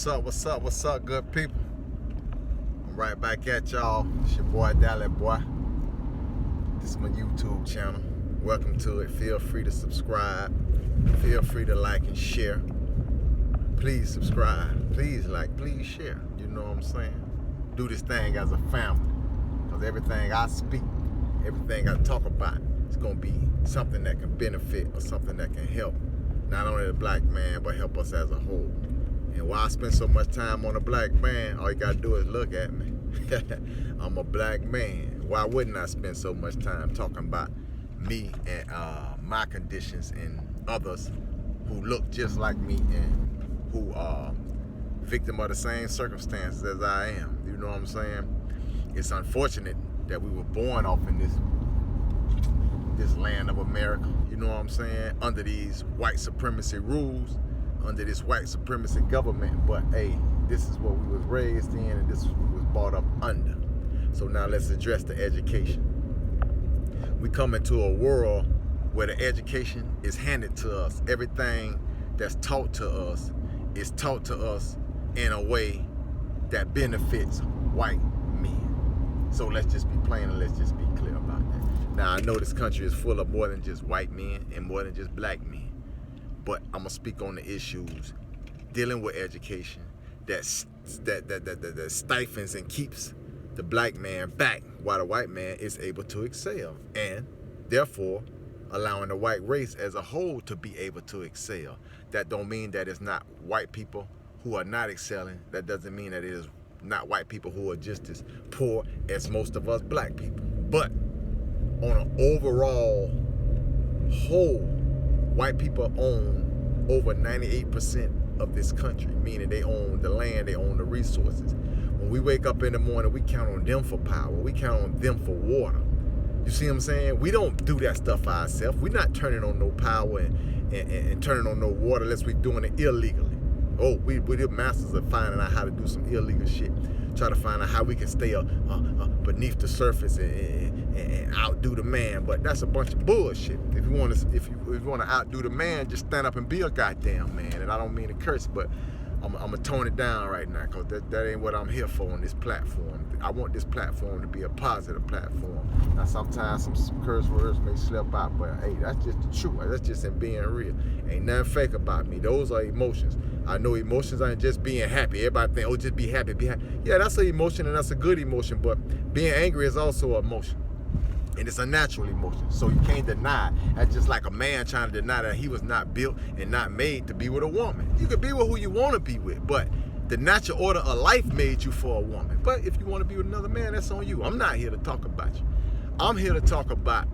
What's up, good people? I'm right back at y'all. It's your boy, Dally Boy. This is my YouTube channel. Welcome to it. Feel free to subscribe. Feel free to like and share. Please subscribe. Please like, please share. You know what I'm saying? Do this thing as a family. Because everything I speak, everything I talk about, it's going to be something that can benefit or something that can help not only the black man, but help us as a whole. And why I spend so much time on a black man, all you gotta do is look at me. I'm a black man. Why wouldn't I spend so much time talking about me and my conditions and others who look just like me and who are victim of the same circumstances as I am? You know what I'm saying? It's unfortunate that we were born off in this land of America, you know what I'm saying, under these white supremacy rules, under this white supremacy government. But hey, this is what we was raised in and this is what we was brought up under. So now let's address the education. We come into a world where the education is handed to us. Everything that's taught to us is taught to us in a way that benefits white men. So let's just be plain and let's just be clear about that. Now, I know this country is full of more than just white men and more than just black men, but I'm gonna speak on the issues dealing with education that stifles and keeps the black man back while the white man is able to excel, and therefore allowing the white race as a whole to be able to excel. That don't mean that it's not white people who are not excelling. That doesn't mean that it is not white people who are just as poor as most of us black people. But on an overall whole, white people own over 98% of this country, meaning they own the land, they own the resources. When we wake up in the morning, we count on them for power, we count on them for water. You see what I'm saying? We don't do that stuff ourselves. We're not turning on no power and turning on no water unless we're doing it illegally. Oh, we're the masters of finding out how to do some illegal shit. Try to find out how we can stay beneath the surface and outdo the man, but that's a bunch of bullshit. If you want to outdo the man, just stand up and be a goddamn man. And I don't mean to curse, but I'm gonna tone it down right now, because that ain't what I'm here for on this platform. I want this platform to be a positive platform. Now sometimes some curse words may slip out, but hey, that's just the truth. That's just in being real. Ain't nothing fake about me. Those are emotions. I know emotions aren't just being happy. Everybody think, oh, just be happy, be happy. Yeah, that's an emotion and that's a good emotion, but being angry is also an emotion. And it's a natural emotion, so you can't deny. That's just like a man trying to deny that he was not built and not made to be with a woman. You can be with who you want to be with, but the natural order of life made you for a woman. But if you want to be with another man, that's on you. I'm not here to talk about you. I'm here to talk about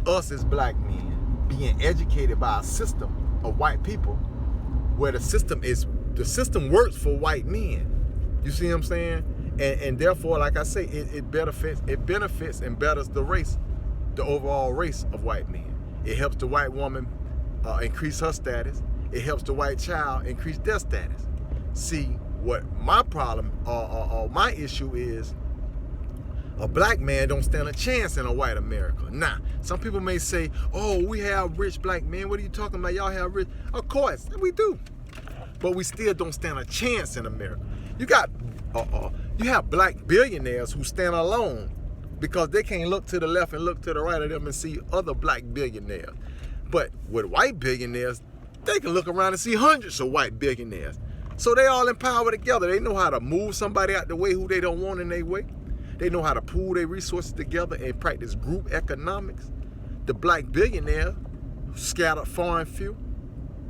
us as black men being educated by a system of white people where the system works for white men. You see what I'm saying? And therefore, like I say, it benefits and betters the race, the overall race of white men. It helps the white woman increase her status. It helps the white child increase their status. See, what my problem or my issue is, a black man don't stand a chance in a white America. Now, some people may say, oh, we have rich black men. What are you talking about? Y'all have rich. Of course, we do. But we still don't stand a chance in America. You have black billionaires who stand alone because they can't look to the left and look to the right of them and see other black billionaires. But with white billionaires, they can look around and see hundreds of white billionaires. So they all in power together. They know how to move somebody out the way who they don't want in their way. They know how to pool their resources together and practice group economics. The black billionaires scattered far and few,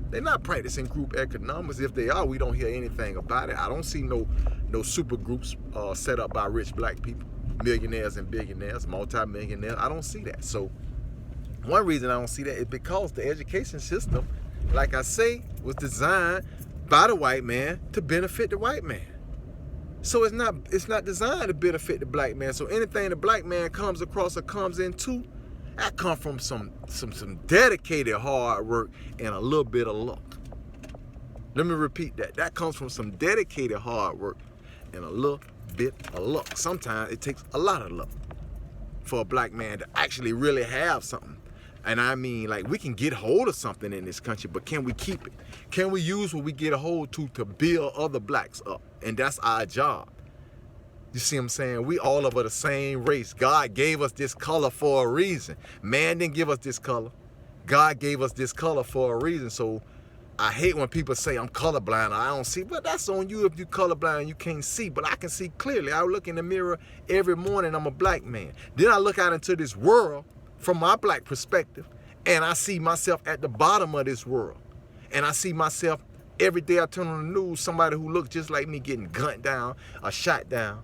they're not practicing group economics. If they are, we don't hear anything about it. I don't see no super groups set up by rich black people, millionaires and billionaires, multi-millionaires. I don't see that. So one reason I don't see that is because the education system, like I say, was designed by the white man to benefit the white man. So it's not designed to benefit the black man. So anything the black man comes across or comes into, that come from some dedicated hard work and a little bit of luck. Let me repeat that. That comes from some dedicated hard work and a little bit of luck. Sometimes it takes a lot of luck for a black man to actually really have something And I mean, like, we can get hold of something in this country, but can we keep it? Can we use what we get a hold to build other blacks up? And that's our job. You see what I'm saying? We all of the same race. God gave us this color for a reason. Man didn't give us this color. God gave us this color for a reason. So I hate when people say I'm colorblind or I don't see. But that's on you if you colorblind and you can't see. But I can see clearly. I look in the mirror every morning. I'm a black man. Then I look out into this world from my black perspective, and I see myself at the bottom of this world. And I see myself every day I turn on the news, somebody who looks just like me getting gunned down or shot down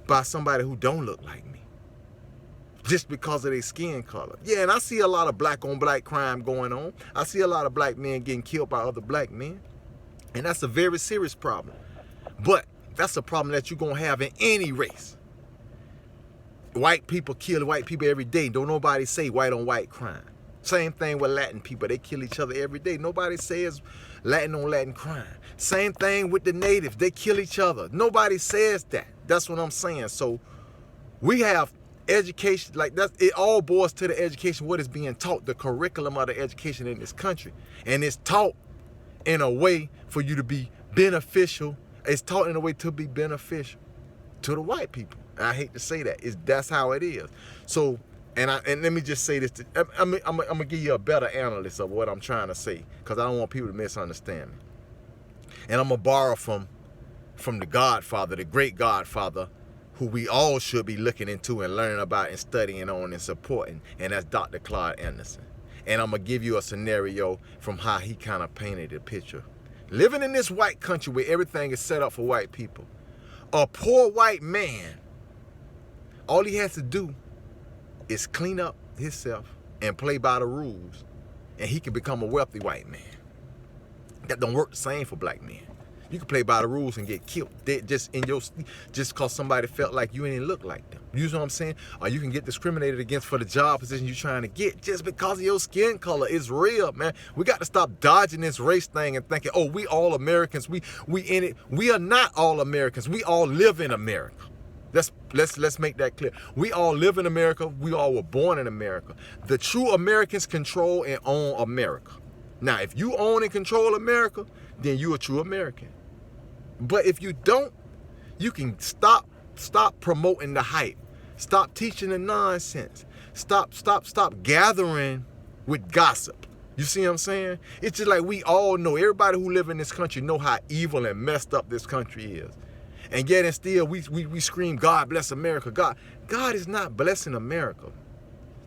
by somebody who don't look like me, just because of their skin color. Yeah, and I see a lot of black on black crime going on. I see a lot of black men getting killed by other black men. And that's a very serious problem. But that's a problem that you're gonna have in any race. White people kill white people every day. Don't nobody say white on white crime. Same thing with Latin people. They kill each other every day. Nobody says Latin on Latin crime. Same thing with the natives. They kill each other. Nobody says that. That's what I'm saying. So we have education, like that. It all boils to the education, what is being taught, the curriculum of the education in this country. And it's taught in a way for you to be beneficial. It's taught in a way to be beneficial to the white people. And I hate to say that. That's how it is. So, and let me just say this. I'm gonna give you a better analysis of what I'm trying to say, because I don't want people to misunderstand me. And I'm gonna borrow from the Godfather, the great Godfather, who we all should be looking into and learning about and studying on and supporting, and that's Dr. Claude Anderson. And I'm gonna give you a scenario from how he kind of painted the picture. Living in this white country where everything is set up for white people, a poor white man, all he has to do is clean up himself and play by the rules, and he can become a wealthy white man. That don't work the same for black men. You can play by the rules and get killed just because somebody felt like you didn't look like them. You know what I'm saying? Or you can get discriminated against for the job position you're trying to get just because of your skin color. It's real, man. We got to stop dodging this race thing and thinking, oh, we all Americans. We in it. We are not all Americans. We all live in America. Let's make that clear. We all live in America. We all were born in America. The true Americans control and own America. Now, if you own and control America, then you're a true American. But if you don't, you can stop promoting the hype. Stop teaching the nonsense. Stop gathering with gossip. You see what I'm saying? It's just like we all know, everybody who live in this country know how evil and messed up this country is. And yet and still we scream, God bless America. God is not blessing America.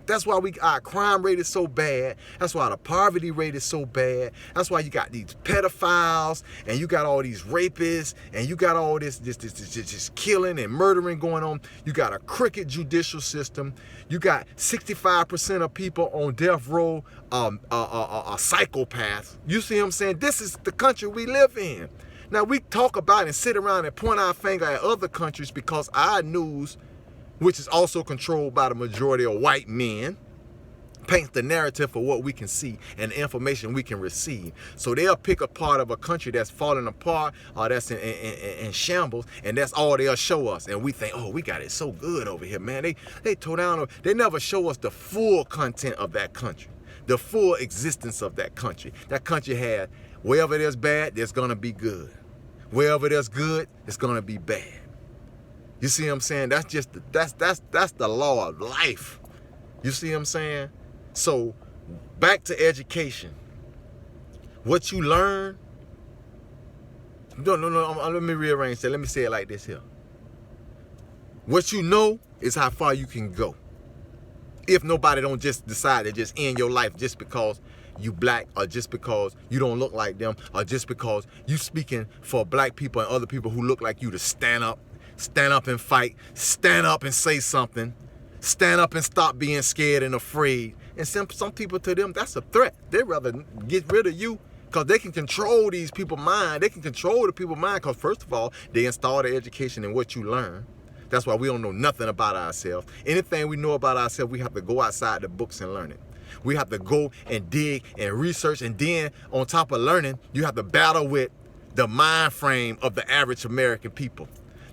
That's why our crime rate is so bad. That's why the poverty rate is so bad. That's why you got these pedophiles and you got all these rapists and you got all this killing and murdering going on. You got a crooked judicial system. You got 65% of people on death row are psychopaths. You see what I'm saying? This is the country we live in. Now we talk about and sit around and point our finger at other countries because our news, which is also controlled by the majority of white men, paints the narrative for what we can see and the information we can receive. So they'll pick a part of a country that's falling apart or that's in shambles, and that's all they'll show us. And we think, oh, we got it so good over here, man. They tore down. They never show us the full content of that country, the full existence of that country. That country had, wherever there's bad, there's gonna be good. Wherever there's good, it's gonna be bad. You see what I'm saying? That's just that's the law of life. You see what I'm saying? So back to education. What you learn. No. Let me rearrange that. Let me say it like this here. What you know is how far you can go. If nobody don't just decide to just end your life just because you black, or just because you don't look like them, or just because you speaking for black people and other people who look like you to stand up and fight, stand up and say something, stand up and stop being scared and afraid. And some people, to them, that's a threat. They'd rather get rid of you because they can control these people's mind. They can control the people's mind because, first of all, they install the education in what you learn. That's why we don't know nothing about ourselves. Anything we know about ourselves, we have to go outside the books and learn it. We have to go and dig and research, and then on top of learning, you have to battle with the mind frame of the average American people.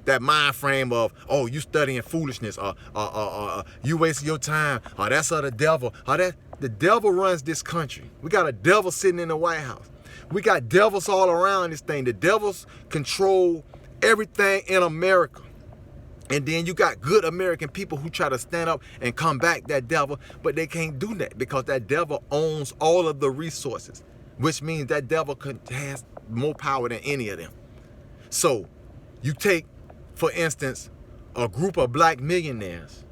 that mind frame of, oh, you studying foolishness, or you wasting your time, or that's of the devil, or that the devil runs this country. We got a devil sitting in the White House. We got devils all around this thing. The devils control everything in America. And then you got good American people who try to stand up and combat that devil, but they can't do that because that devil owns all of the resources, which means that devil has more power than any of them. So you take, for instance, a group of black millionaires,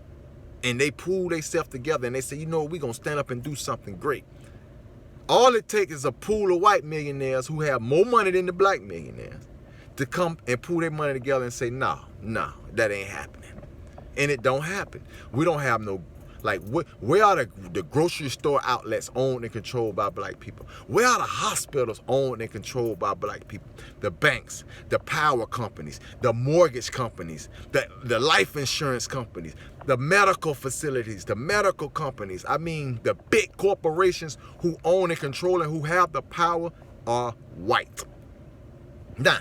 and they pool themselves together and they say, you know what, we're going to stand up and do something great. All it takes is a pool of white millionaires who have more money than the black millionaires to come and pool their money together and say, no, that ain't happening. And it don't happen. We don't have no, like, where are the grocery store outlets owned and controlled by black people? Where are the hospitals owned and controlled by black people? The banks, the power companies, the mortgage companies, the life insurance companies, the medical facilities, the medical companies. I mean, the big corporations who own and control and who have the power are white. Now,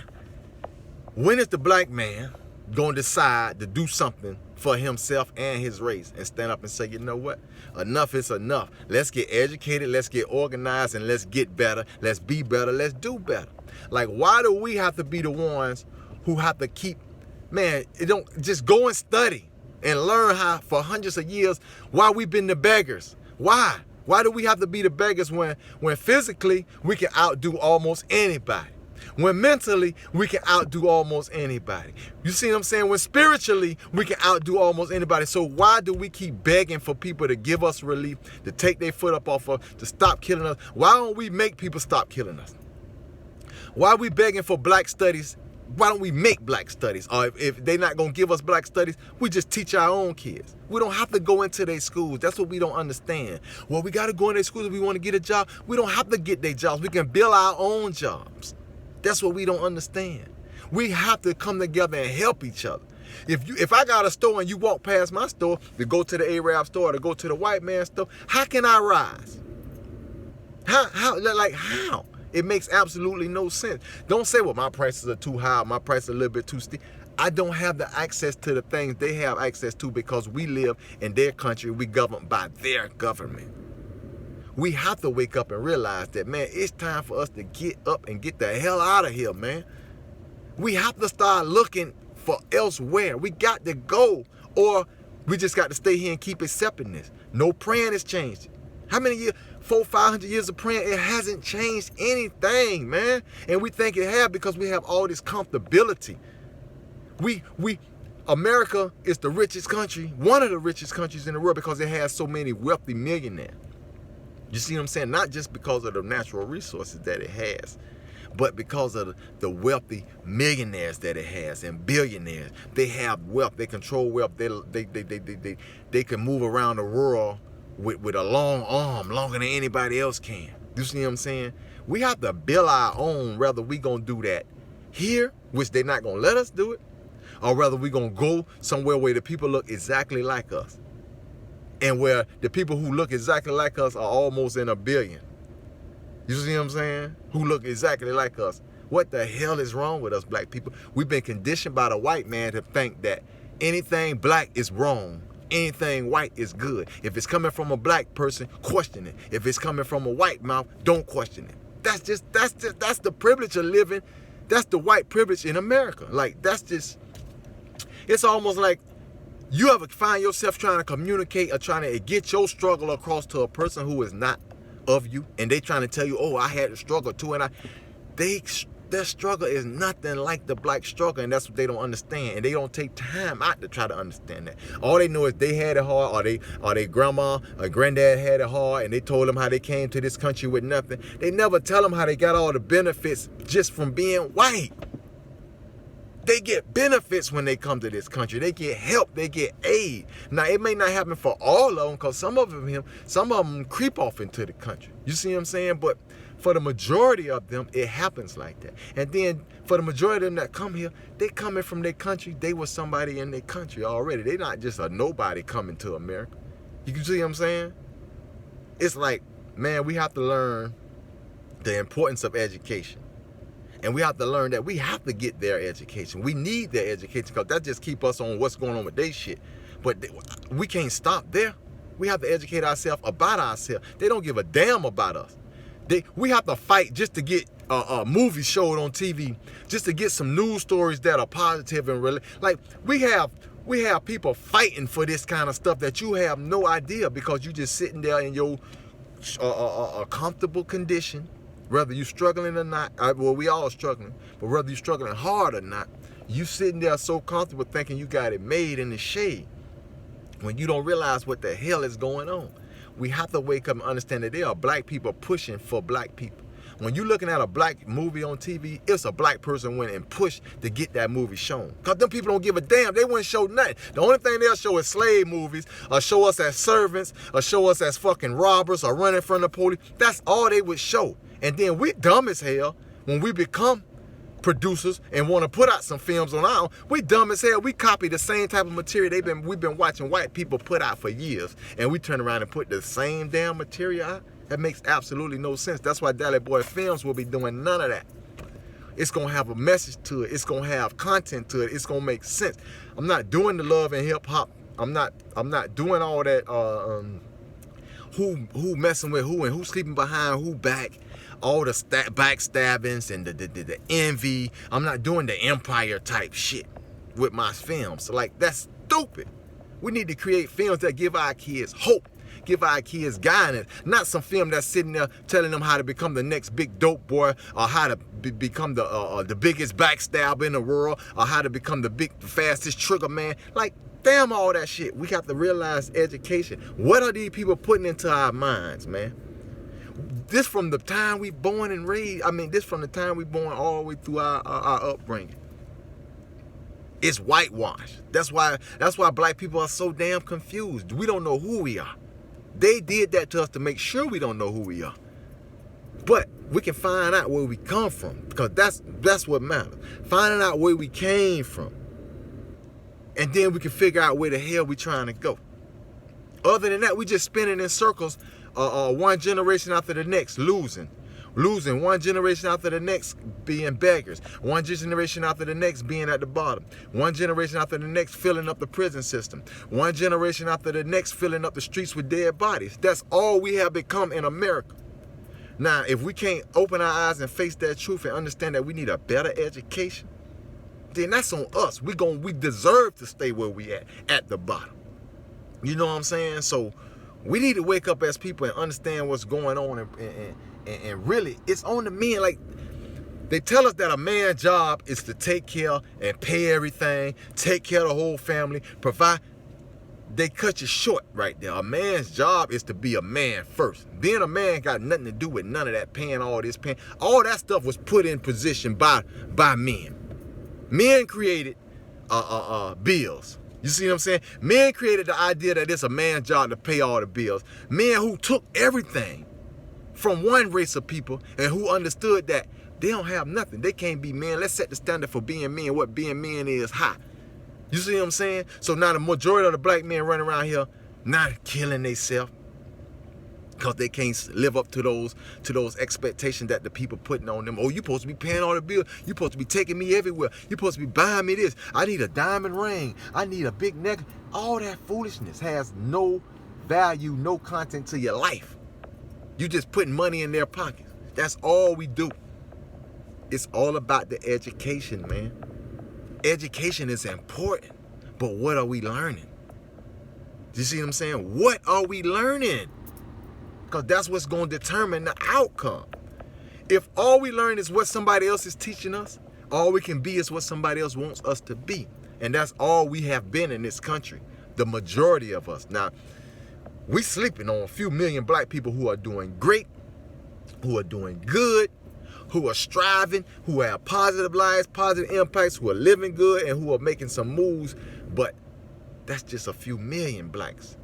when is the black man going to decide to do something for himself and his race and stand up and say, you know what, enough is enough. Let's get educated, let's get organized, and let's get better. Let's be better, let's do better. Like, why do we have to be the ones who have to keep, man, it don't just go and study and learn how for hundreds of years why we've been the beggars? Why? Why do we have to be the beggars when physically we can outdo almost anybody? When mentally, we can outdo almost anybody. You see what I'm saying? When spiritually, we can outdo almost anybody. So why do we keep begging for people to give us relief, to take their foot up off us, to stop killing us? Why don't we make people stop killing us? Why are we begging for black studies? Why don't we make black studies? Or if they're not going to give us black studies, we just teach our own kids. We don't have to go into their schools. That's what we don't understand. Well, we got to go in their schools if we want to get a job. We don't have to get their jobs. We can build our own jobs. That's what we don't understand. We have to come together and help each other. If I got a store and you walk past my store to go to the Arab store or to go to the white man's store, how can I rise? How? It makes absolutely no sense. Don't say, well, my prices are too high, my prices are a little bit too steep. I don't have the access to the things they have access to because we live in their country. We governed by their government. We have to wake up and realize that, man, it's time for us to get up and get the hell out of here, man. We have to start looking for elsewhere. We got to go, or we just got to stay here and keep accepting this. No praying has changed. How many years? 400-500 years of praying, it hasn't changed anything, man. And we think it has because we have all this comfortability. America is the richest country, one of the richest countries in the world because it has so many wealthy millionaires. You see what I'm saying? Not just because of the natural resources that it has, but because of the wealthy millionaires that it has and billionaires. They have wealth. They control wealth. They can move around the world with a long arm, longer than anybody else can. You see what I'm saying? We have to build our own, whether we going to do that here, which they're not going to let us do it, or whether we're going to go somewhere where the people look exactly like us. And where the people who look exactly like us are almost in a billion. You see what I'm saying? Who look exactly like us. What the hell is wrong with us black people? We've been conditioned by the white man to think that anything black is wrong. Anything white is good. If it's coming from a black person, question it. If it's coming from a white mouth, don't question it. That's the privilege of living. That's the white privilege in America. Like, it's almost like you ever find yourself trying to communicate or trying to get your struggle across to a person who is not of you, and they trying to tell you, oh, I had to struggle too, and their struggle is nothing like the black struggle, and that's what they don't understand, and they don't take time out to try to understand that. All they know is they had it hard, or they grandma or granddad had it hard, and they told them how they came to this country with nothing. They never tell them how they got all the benefits just from being white. They get benefits when they come to this country. They get help. They get aid. Now, it may not happen for all of them because some of them creep off into the country. You see what I'm saying? But for the majority of them, it happens like that. And then for the majority of them that come here, they coming from their country. They were somebody in their country already. They're not just a nobody coming to America. You can see what I'm saying? It's like, man, we have to learn the importance of education. And we have to learn that we have to get their education. We need their education because that just keep us on what's going on with their shit. But we can't stop there. We have to educate ourselves about ourselves. They don't give a damn about us. We have to fight just to get a movie showed on TV, just to get some news stories that are positive and really. Like we have people fighting for this kind of stuff that you have no idea because you just sitting there in your comfortable condition. Whether you're struggling or not, well, we all struggling, but whether you're struggling hard or not, you sitting there so comfortable thinking you got it made in the shade when you don't realize what the hell is going on. We have to wake up and understand that there are black people pushing for black people. When you're looking at a black movie on TV, it's a black person went and pushed to get that movie shown. Because them people don't give a damn. They wouldn't show nothing. The only thing they'll show is slave movies, or show us as servants, or show us as fucking robbers, or running from the police. That's all they would show. And then we dumb as hell when we become producers and want to put out some films on our own. We dumb as hell. We copy the same type of material we've been watching white people put out for years, and we turn around and put the same damn material out. That makes absolutely no sense. That's why Dallas Boy Films will be doing none of that. It's gonna have a message to it. It's gonna have content to it. It's gonna make sense. I'm not doing the love and hip hop. I'm not doing all that. Who messing with who and who sleeping behind who back. All the backstabbings and the envy. I'm not doing the empire type shit with my films. So like, that's stupid. We need to create films that give our kids hope, give our kids guidance, not some film that's sitting there telling them how to become the next big dope boy, or how to become the biggest backstabber in the world, or how to become the fastest trigger man. Like, damn all that shit. We have to realize education. What are these people putting into our minds, man? This from the time we born and raised. I mean, this from the time we born all the way through our upbringing. It's whitewashed. That's why black people are so damn confused. We don't know who we are. They did that to us to make sure we don't know who we are. But we can find out where we come from, because that's what matters. Finding out where we came from. And then we can figure out where the hell we trying to go. Other than that, we just spinning in circles, one generation after the next, losing, one generation after the next being beggars, one generation after the next being at the bottom, one generation after the next filling up the prison system, one generation after the next filling up the streets with dead bodies. That's all we have become in America. Now, if we can't open our eyes and face that truth and understand that we need a better education, then that's on us. We deserve to stay where we at the bottom. You know what I'm saying? So we need to wake up as people and understand what's going on, and really, it's on the men. Like, they tell us that a man's job is to take care and pay everything, take care of the whole family, provide. They cut you short right there. A man's job is to be a man first. Being a man got nothing to do with none of that paying all this, paying. All that stuff was put in position by men. Men created bills. You see what I'm saying? Men created the idea that it's a man's job to pay all the bills. Men who took everything from one race of people and who understood that they don't have nothing. They can't be men. Let's set the standard for being men. What being men is high. You see what I'm saying? So now the majority of the black men running around here not killing themselves because they can't live up to those expectations that the people putting on them. Oh, you supposed to be paying all the bills. You supposed to be taking me everywhere. You supposed to be buying me this. I need a diamond ring. I need a big neck. All that foolishness has no value, no content to your life. You just putting money in their pockets. That's all we do. It's all about the education, man. Education is important, but what are we learning? You see what I'm saying? What are we learning? Because that's what's going to determine the outcome. If all we learn is what somebody else is teaching us, all we can be is what somebody else wants us to be. And that's all we have been in this country, the majority of us. Now, we sleeping on a few million black people who are doing great, who are doing good, who are striving, who have positive lives, positive impacts, who are living good, and who are making some moves. But that's just a few million blacks.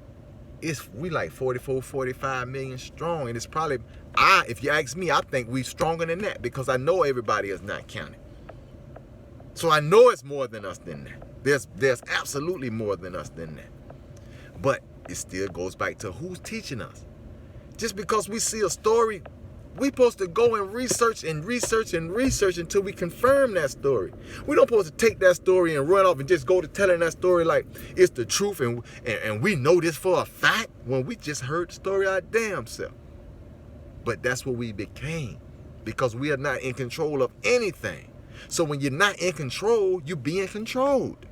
We like 44, 45 million strong. And it's probably, if you ask me, I think we stronger than that, because I know everybody is not counted. So I know it's more than us than that. There's absolutely more than us than that. But it still goes back to who's teaching us. Just because we see a story We supposed to go and research and research and research until we confirm that story. We don't supposed to take that story and run off and just go to telling that story like it's the truth and we know this for a fact when we just heard the story our damn self. But that's what we became because we are not in control of anything. So when you're not in control, you're being controlled.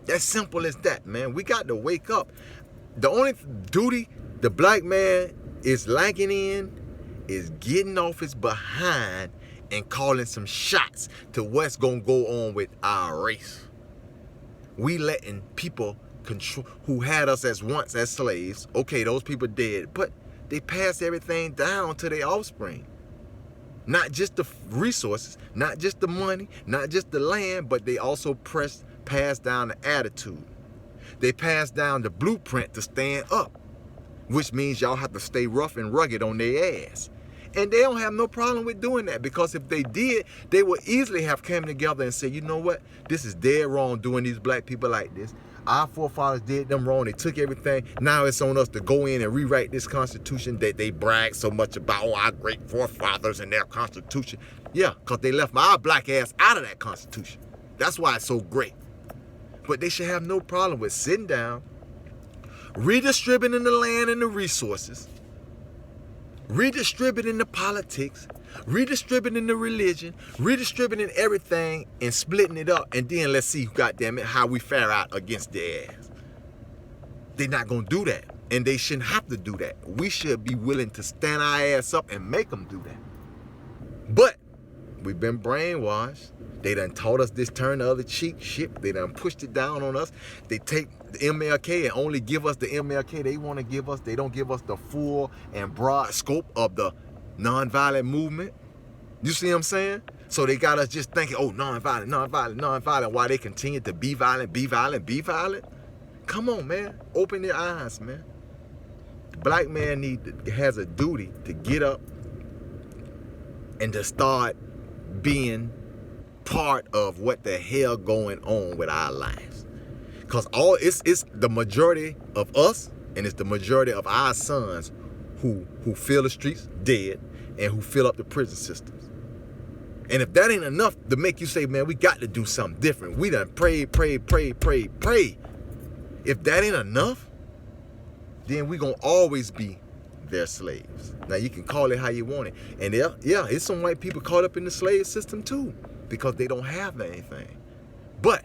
That's simple as that, man. We got to wake up. The only duty the black man is lacking in is getting off his behind and calling some shots to what's going to go on with our race. We letting people control who had us as once as slaves. Okay, those people dead, but they passed everything down to their offspring. Not just the resources, not just the money, not just the land, but they also passed down the attitude. They passed down the blueprint to stand up, which means y'all have to stay rough and rugged on their ass. And they don't have no problem with doing that because if they did, they would easily have come together and said, you know what? This is dead wrong doing these black people like this. Our forefathers did them wrong. They took everything. Now it's on us to go in and rewrite this Constitution that they brag so much about. Oh, our great forefathers and their Constitution. Yeah, because they left our black ass out of that Constitution. That's why it's so great. But they should have no problem with sitting down, redistributing the land and the resources, redistributing the politics, redistributing the religion, redistributing everything and splitting it up, and then let's see, goddamn it, how we fare out against their ass. They're not gonna do that, and they shouldn't have to do that. We should be willing to stand our ass up and make them do that. But we've been brainwashed. They done taught us this turn the other cheek shit. They done pushed it down on us. They take the MLK and only give us the MLK they want to give us. They don't give us the full and broad scope of the nonviolent movement. You see what I'm saying? So they got us just thinking, oh, nonviolent, nonviolent, nonviolent, while they continue to be violent, be violent, be violent. Come on, man. Open their eyes, man. The black man has a duty to get up and to start being part of what the hell going on with our lives. Because it's the majority of us and it's the majority of our sons who fill the streets dead and who fill up the prison systems. And if that ain't enough to make you say, man, we got to do something different. We done pray. If that ain't enough, then we gonna always be their slaves. Now you can call it how you want it. And yeah, it's some white people caught up in the slave system too, because they don't have anything. But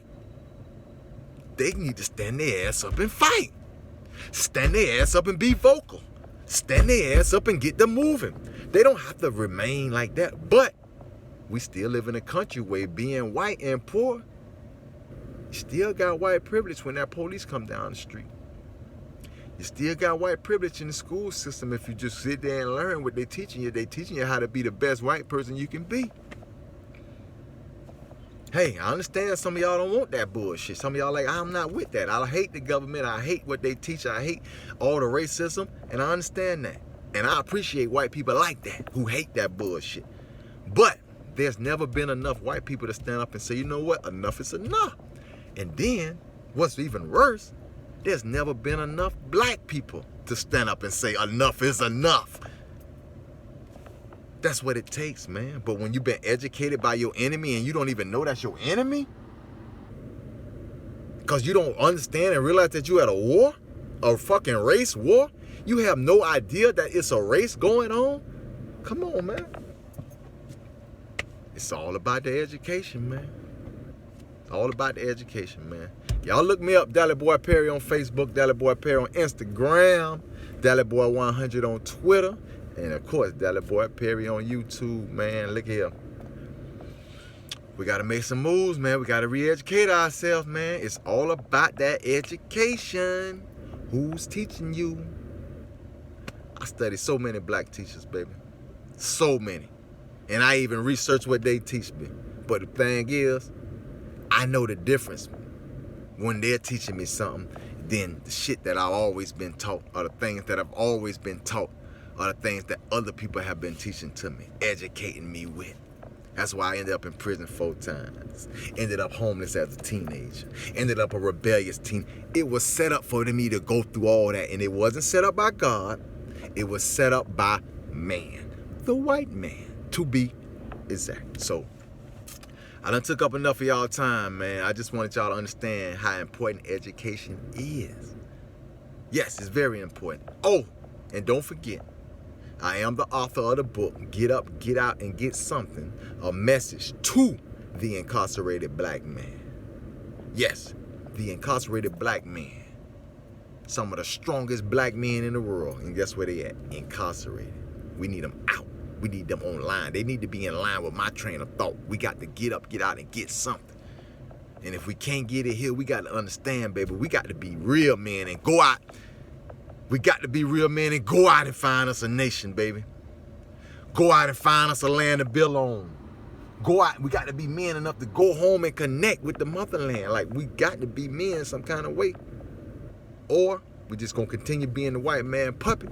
they need to stand their ass up and fight. Stand their ass up and be vocal. Stand their ass up and get them moving. They don't have to remain like that. But we still live in a country where being white and poor, you still got white privilege when that police come down the street. You still got white privilege in the school system if you just sit there and learn what they're teaching you. They're teaching you how to be the best white person you can be. Hey, I understand some of y'all don't want that bullshit. Some of y'all like, I'm not with that. I hate the government. I hate what they teach. I hate all the racism. And I understand that. And I appreciate white people like that who hate that bullshit. But there's never been enough white people to stand up and say, you know what? Enough is enough. And then, what's even worse, there's never been enough black people to stand up and say, enough is enough. That's what it takes, man. But when you've been educated by your enemy and you don't even know that's your enemy, because you don't understand and realize that you're at a war, a fucking race war, you have no idea that it's a race going on. Come on, man. It's all about the education, man. It's all about the education, man. Y'all look me up, Dally Boy Perry on Facebook, Dally Boy Perry on Instagram, Dally Boy 100 on Twitter, and of course, Dally Boy Perry on YouTube, man. Look here. We got to make some moves, man. We got to re-educate ourselves, man. It's all about that education. Who's teaching you? I studied so many black teachers, baby. So many. And I even researched what they teach me. But the thing is, I know the difference when they're teaching me something than the shit that I've always been taught, or the things that I've always been taught, or the things that other people have been teaching to me, educating me with. That's why I ended up in prison 4 times. Ended up homeless as a teenager. Ended up a rebellious teen. It was set up for me to go through all that, and it wasn't set up by God. It was set up by man. the white man, to be exact. So, I done took up enough of y'all time, man. I just wanted y'all to understand how important education is. Yes, it's very important. Oh, and don't forget, I am the author of the book, Get Up, Get Out, and Get Something, a message to the incarcerated black man. Yes, the incarcerated black man. Some of the strongest black men in the world. And guess where they at? Incarcerated. We need them out. We need them online. They need to be in line with my train of thought. We got to get up, get out, and get something. And if we can't get it here, we got to understand, baby, we got to be real men and go out. We got to be real men and go out and find us a nation, baby. Go out and find us a land to build on. Go out. We got to be men enough to go home and connect with the motherland. Like, we got to be men some kind of way. Or we just going to continue being the white man puppet.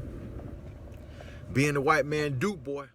Being the white man dude, boy.